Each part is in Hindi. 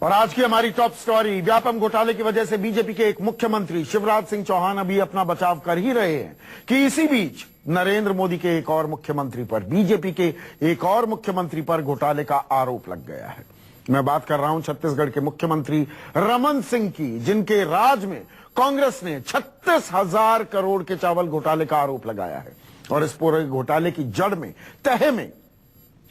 और आज की हमारी टॉप स्टोरी, व्यापम घोटाले की वजह से बीजेपी के एक मुख्यमंत्री शिवराज सिंह चौहान अभी अपना बचाव कर ही रहे हैं कि इसी बीच नरेंद्र मोदी के एक और मुख्यमंत्री पर, बीजेपी के एक और मुख्यमंत्री पर घोटाले का आरोप लग गया है। मैं बात कर रहा हूं छत्तीसगढ़ के मुख्यमंत्री रमन सिंह की, जिनके राज में कांग्रेस ने 36,000 करोड़ के चावल घोटाले का आरोप लगाया है। और इस पूरे घोटाले की जड़ में, तहे में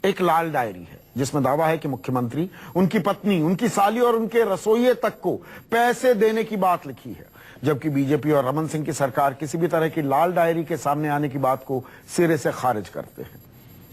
एक लाल डायरी है जिसमें दावा है कि मुख्यमंत्री, उनकी पत्नी, उनकी साली और उनके रसोइये तक को पैसे देने की बात लिखी है। जबकि बीजेपी और रमन सिंह की सरकार किसी भी तरह की लाल डायरी के सामने आने की बात को सिरे से खारिज करते हैं।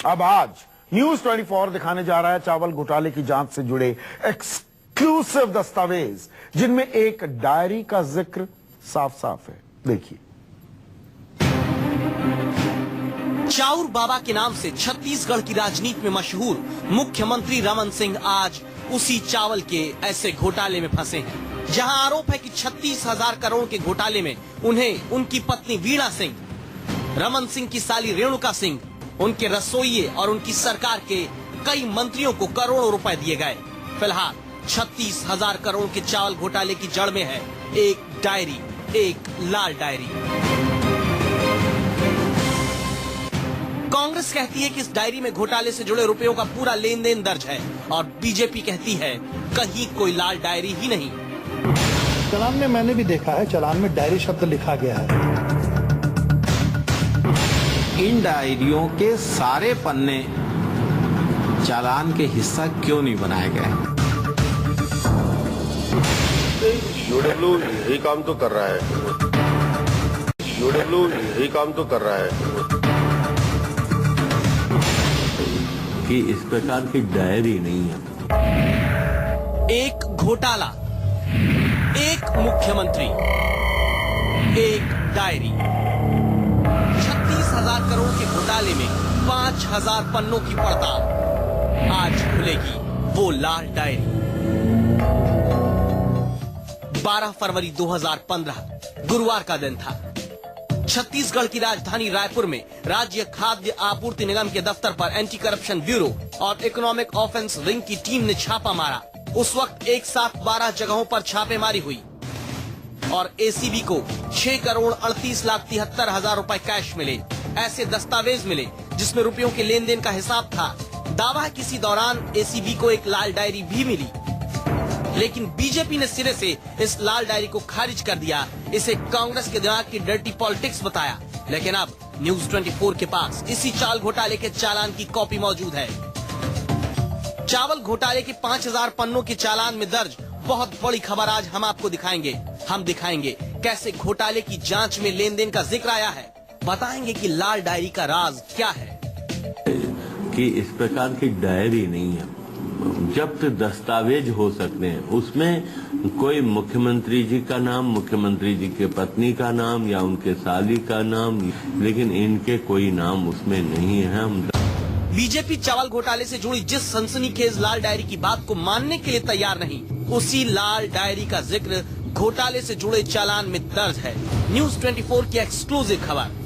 अब आज न्यूज 24 दिखाने जा रहा है चावल घोटाले की जांच से जुड़े एक्सक्लूसिव दस्तावेज, जिनमें एक डायरी का जिक्र साफ साफ है। देखिए। चाउर बाबा के नाम से छत्तीसगढ़ की राजनीति में मशहूर मुख्यमंत्री रमन सिंह आज उसी चावल के ऐसे घोटाले में फंसे हैं, जहां आरोप है कि 36,000 करोड़ के घोटाले में उन्हें उनकी पत्नी वीणा सिंह, रमन सिंह की साली रेणुका सिंह, उनके रसोइये और उनकी सरकार के कई मंत्रियों को करोड़ों रुपए दिए गए। फिलहाल 36,000 करोड़ के चावल घोटाले की जड़ में है एक डायरी, एक लाल डायरी। कांग्रेस कहती है कि इस डायरी में घोटाले से जुड़े रुपयों का पूरा लेन देन दर्ज है और बीजेपी कहती है कहीं कोई लाल डायरी ही नहीं। चालान में मैंने भी देखा है, चालान में डायरी शब्द लिखा गया है। इन डायरियों के सारे पन्ने चालान के हिस्सा क्यों नहीं बनाए गए? यूडब्ल्यू यही काम तो कर रहा है। यूडब्ल्यू यही काम तो कर रहा है कि इस प्रकार की डायरी नहीं है। एक घोटाला, एक मुख्यमंत्री, एक डायरी। 36,000 करोड़ के घोटाले में 5,000 पन्नों की पड़ताल। आज खुलेगी वो लाल डायरी। 12 फरवरी 2015 गुरुवार का दिन था। छत्तीसगढ़ की राजधानी रायपुर में राज्य खाद्य आपूर्ति निगम के दफ्तर पर एंटी करप्शन ब्यूरो और इकोनॉमिक ऑफेंस विंग की टीम ने छापा मारा। उस वक्त एक साथ 12 जगहों पर छापेमारी हुई और एसीबी को 6 करोड़ 38 लाख 73 हजार रुपए कैश मिले। ऐसे दस्तावेज मिले जिसमें रुपयों के लेन देन का हिसाब था। दावा है किसी दौरान एसीबी को एक लाल डायरी भी मिली, लेकिन बीजेपी ने सिरे से इस लाल डायरी को खारिज कर दिया। इसे कांग्रेस के दिमाग की डर्टी पॉलिटिक्स बताया। लेकिन अब न्यूज 24 के पास इसी चावल घोटाले के चालान की कॉपी मौजूद है। चावल घोटाले के 5,000 पन्नों के चालान में दर्ज बहुत बड़ी खबर आज हम आपको दिखाएंगे। हम दिखाएंगे कैसे घोटाले की जांच में लेन देन का जिक्र आया है। बताएंगे कि लाल डायरी का राज क्या है। कि इस प्रकार की डायरी नहीं है। जब्त दस्तावेज हो सकते हैं, उसमें कोई मुख्यमंत्री जी का नाम, मुख्यमंत्री जी के पत्नी का नाम या उनके साली का नाम, लेकिन इनके कोई नाम उसमें नहीं है। बीजेपी चावल घोटाले से जुड़ी जिस सनसनीखेज लाल डायरी की बात को मानने के लिए तैयार नहीं, उसी लाल डायरी का जिक्र घोटाले से जुड़े चालान में दर्ज है। न्यूज 24 की एक्सक्लूसिव खबर।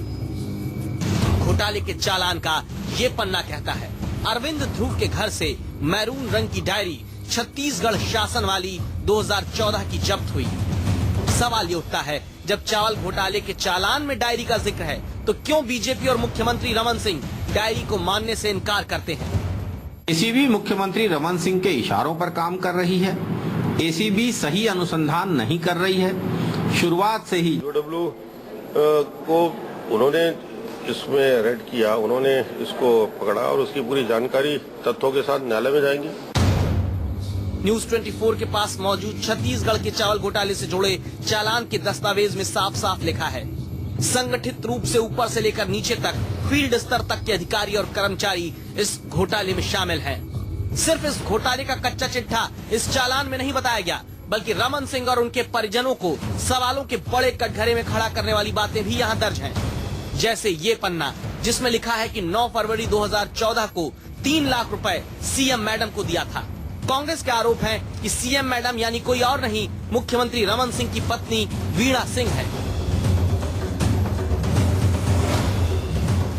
घोटाले के चालान का ये पन्ना कहता है, अरविंद ध्रुव के घर से मैरून रंग की डायरी छत्तीसगढ़ शासन वाली 2014 की जब्त हुई। सवाल ये उठता है, जब चावल घोटाले के चालान में डायरी का जिक्र है तो क्यों बीजेपी और मुख्यमंत्री रमन सिंह डायरी को मानने से इनकार करते हैं? एसीबी मुख्यमंत्री रमन सिंह के इशारों पर काम कर रही है। एसीबी सही अनुसंधान नहीं कर रही है। शुरुआत से ही यूडब्ल्यू को उन्होंने इसमें रेड किया, उन्होंने इसको पकड़ा और उसकी पूरी जानकारी तथ्यों के साथ न्यायालय में जाएंगे। न्यूज 24 के पास मौजूद छत्तीसगढ़ के चावल घोटाले से जुड़े चालान के दस्तावेज में साफ साफ लिखा है, संगठित रूप से ऊपर से लेकर नीचे तक फील्ड स्तर तक के अधिकारी और कर्मचारी इस घोटाले में शामिल हैं। सिर्फ इस घोटाले का कच्चा चिट्ठा इस चालान में नहीं बताया गया, बल्कि रमन सिंह और उनके परिजनों को सवालों के बड़े कटघरे में खड़ा करने वाली बातें भी यहाँ दर्ज हैं। जैसे ये पन्ना जिसमें लिखा है कि 9 फरवरी 2014 को 3 लाख रुपए सीएम मैडम को दिया था। कांग्रेस के आरोप है कि सीएम मैडम यानी कोई और नहीं, मुख्यमंत्री रमन सिंह की पत्नी वीणा सिंह है।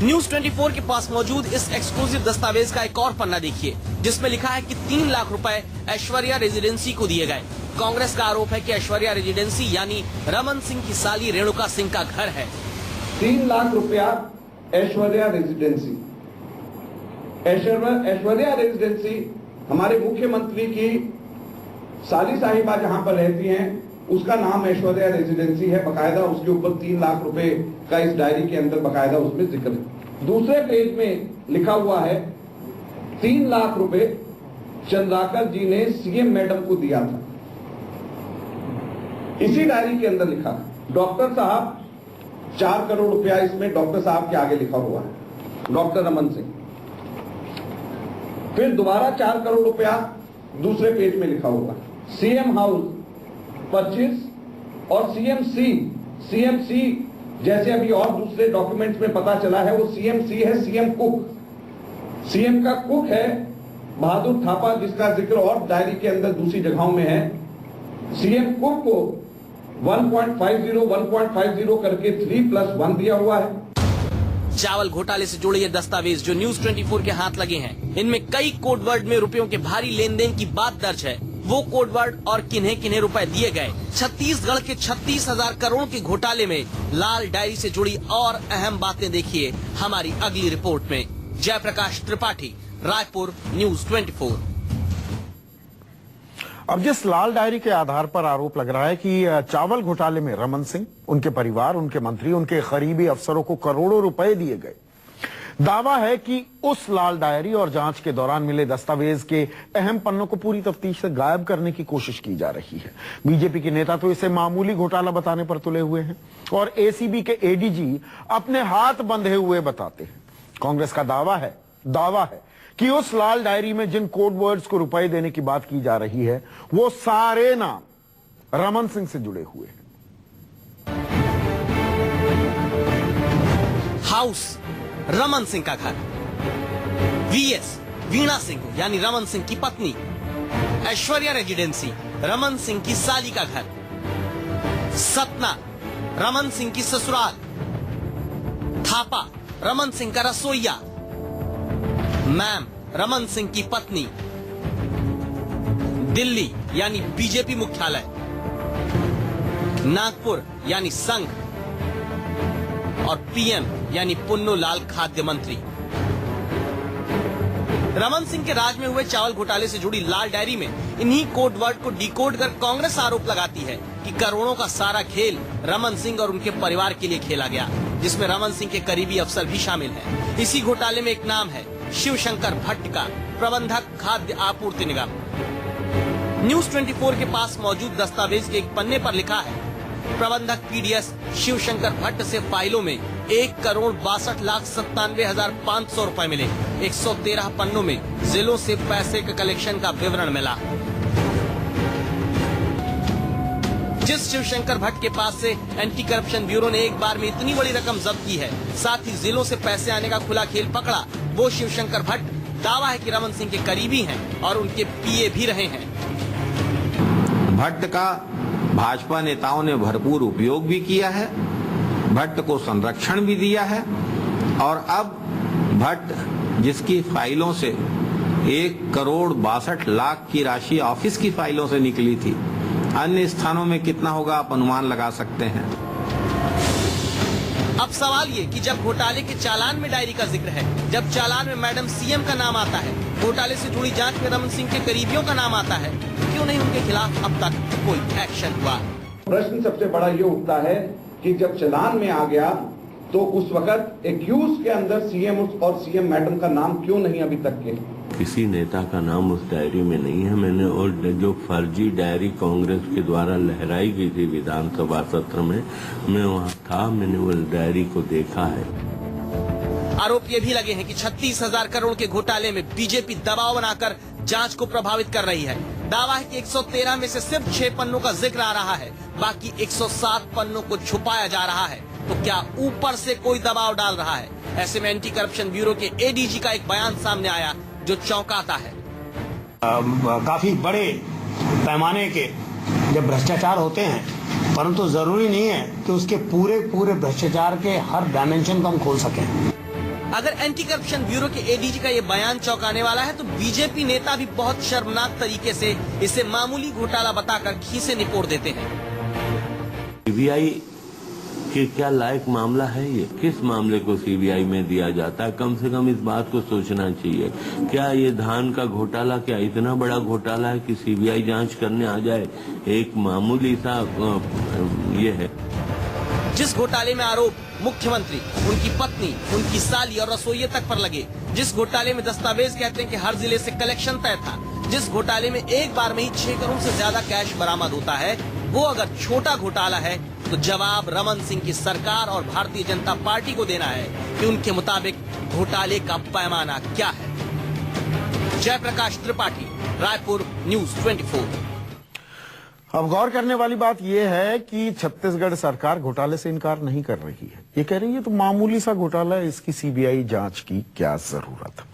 न्यूज 24 के पास मौजूद इस एक्सक्लूसिव दस्तावेज का एक और पन्ना देखिए, जिसमें लिखा है कि 3 लाख रुपए ऐश्वर्या रेजिडेंसी को दिए गए। कांग्रेस का आरोप है कि ऐश्वर्या रेजिडेंसी यानी रमन सिंह की साली रेणुका सिंह का घर है। 3 लाख रुपया ऐश्वर्या रेजिडेंसी। ऐश्वर्या रेजिडेंसी हमारे मुख्यमंत्री की साली साहिबा जहां पर रहती हैं, उसका नाम ऐश्वर्या रेजिडेंसी है। बकायदा उसके ऊपर 3 लाख रुपए का इस डायरी के अंदर बकायदा उसमें जिक्र है। दूसरे पेज में लिखा हुआ है 3 लाख रुपए चंद्राकर जी ने सीएम मैडम को दिया था। इसी डायरी के अंदर लिखा डॉक्टर साहब 4 करोड़ रुपया इसमें डॉक्टर साहब के आगे लिखा हुआ है, डॉक्टर रमन सिंह। फिर दोबारा 4 करोड़ रुपया दूसरे पेज में लिखा हुआ है। सीएम हाउस 25 और सीएमसी जैसे अभी और दूसरे डॉक्यूमेंट्स में पता चला है वो सीएमसी है, सीएम कुक। सीएम का कुक है बहादुर थापा, जिसका जिक्र और डायरी के अंदर दूसरी जगहों में है। सीएम कुक को 1.50 करके 3+1 दिया हुआ है। चावल घोटाले से जुड़े ये दस्तावेज जो न्यूज 24 के हाथ लगे हैं, इनमें कई कोडवर्ड में रुपयों के भारी लेन देन की बात दर्ज है। वो कोडवर्ड और किन्हें किन्हें रुपए दिए गए। छत्तीसगढ़ के 36,000 करोड़ के घोटाले में लाल डायरी से जुड़ी और अहम बातें देखिए हमारी अगली रिपोर्ट में। जयप्रकाश त्रिपाठी, रायपुर, न्यूज 24। अब जिस लाल डायरी के आधार पर आरोप लग रहा है कि चावल घोटाले में रमन सिंह, उनके परिवार, उनके मंत्री, उनके करीबी अफसरों को करोड़ों रुपए दिए गए। दावा है कि उस लाल डायरी और जांच के दौरान मिले दस्तावेज के अहम पन्नों को पूरी तफ्तीश से गायब करने की कोशिश की जा रही है। बीजेपी के नेता तो इसे मामूली घोटाला बताने पर तुले हुए हैं और एसीबी के एडीजी अपने हाथ बंधे हुए बताते हैं। कांग्रेस का दावा है कि उस लाल डायरी में जिन कोड वर्ड्स को रुपए देने की बात की जा रही है, वो सारे नाम रमन सिंह से जुड़े हुए हैं। हाउस रमन सिंह का घर, वीएस वीणा सिंह यानी रमन सिंह की पत्नी, ऐश्वर्या रेजिडेंसी रमन सिंह की साली का घर, सतना रमन सिंह की ससुराल, थापा रमन सिंह का रसोइया, मैम रमन सिंह की पत्नी, दिल्ली यानी बीजेपी मुख्यालय, नागपुर यानी संघ और पीएम यानी पुन्नूलाल खाद्य मंत्री। रमन सिंह के राज में हुए चावल घोटाले से जुड़ी लाल डायरी में इन्हीं कोड वर्ड को डिकोड कर कांग्रेस आरोप लगाती है कि करोड़ों का सारा खेल रमन सिंह और उनके परिवार के लिए खेला गया, जिसमें रमन सिंह के करीबी अफसर भी शामिल हैं। इसी घोटाले में एक नाम है शिवशंकर भट्ट का, प्रबंधक खाद्य आपूर्ति निगम। न्यूज 24 के पास मौजूद दस्तावेज के एक पन्ने पर लिखा है प्रबंधक पीडीएस शिवशंकर भट्ट से फाइलों में 1,62,97,500 रुपए मिले। 113 पन्नों में जिलों से पैसे के कलेक्शन का विवरण मिला। जिस शिवशंकर भट्ट के पास से एंटी करप्शन ब्यूरो ने एक बार में इतनी बड़ी रकम जब्त की है, साथ ही जिलों से पैसे आने का खुला खेल पकड़ा, वो शिवशंकर भट्ट दावा है कि रमन सिंह के करीबी हैं और उनके पीए भी रहे हैं। भट्ट का भाजपा नेताओं ने भरपूर उपयोग भी किया है, भट्ट को संरक्षण भी दिया है और अब भट्ट जिसकी फाइलों से 1,62,00,000 की राशि ऑफिस की फाइलों से निकली थी, अन्य स्थानों में कितना होगा आप अनुमान लगा सकते हैं। अब सवाल ये कि जब घोटाले के चालान में डायरी का जिक्र है, जब चालान में मैडम सीएम का नाम आता है, घोटाले से जुड़ी जांच में रमन सिंह के करीबियों का नाम आता है, क्यों नहीं उनके खिलाफ अब तक कोई एक्शन हुआ? प्रश्न सबसे बड़ा ये उठता है कि जब चालान में आ गया तो उस वक्त एक्यूज के अंदर सीएम और सीएम मैडम का नाम क्यों नहीं अभी तक के? किसी नेता का नाम उस डायरी में नहीं है। मैंने और जो फर्जी डायरी कांग्रेस के द्वारा लहराई गई थी विधानसभा सत्र में, मैं वहाँ था, मैंने वो डायरी को देखा है। आरोप ये भी लगे हैं कि 36,000 करोड़ के घोटाले में बीजेपी दबाव बनाकर जांच को प्रभावित कर रही है। दावा है कि 113 में से सिर्फ 6 पन्नों का जिक्र आ रहा है, बाकी 107 पन्नों को छुपाया जा रहा है। तो क्या ऊपर से कोई दबाव डाल रहा है? ऐसे में एंटी करप्शन ब्यूरो के एडीजी का एक बयान सामने आया जो चौंकाता है। काफी बड़े पैमाने के जब भ्रष्टाचार होते हैं, परंतु जरूरी नहीं है कि उसके पूरे भ्रष्टाचार के हर डायमेंशन को हम खोल सकें। अगर एंटी करप्शन ब्यूरो के एडीजी का ये बयान चौंकाने वाला है तो बीजेपी नेता भी बहुत शर्मनाक तरीके से इसे मामूली घोटाला बताकर खीसे निपोड़ देते हैं। सीबीआई के क्या लायक मामला है ये? किस मामले को सीबीआई में दिया जाता है? कम से कम इस बात को सोचना चाहिए। क्या ये धान का घोटाला क्या इतना बड़ा घोटाला है कि सीबीआई जांच करने आ जाए? एक मामूली सा ये है। जिस घोटाले में आरोप मुख्यमंत्री, उनकी पत्नी, उनकी साली और रसोइये तक पर लगे, जिस घोटाले में दस्तावेज कहते हैं कि हर जिले से कलेक्शन तय था, जिस घोटाले में एक बार में ही 6 करोड़ से ज्यादा कैश बरामद होता है, वो अगर छोटा घोटाला है तो जवाब रमन सिंह की सरकार और भारतीय जनता पार्टी को देना है कि उनके मुताबिक घोटाले का पैमाना क्या है। जयप्रकाश त्रिपाठी, रायपुर, न्यूज 24। अब गौर करने वाली बात यह है कि छत्तीसगढ़ सरकार घोटाले से इनकार नहीं कर रही है। ये कह रही है तो मामूली सा घोटाला है, इसकी सीबीआई जांच की क्या जरूरत है।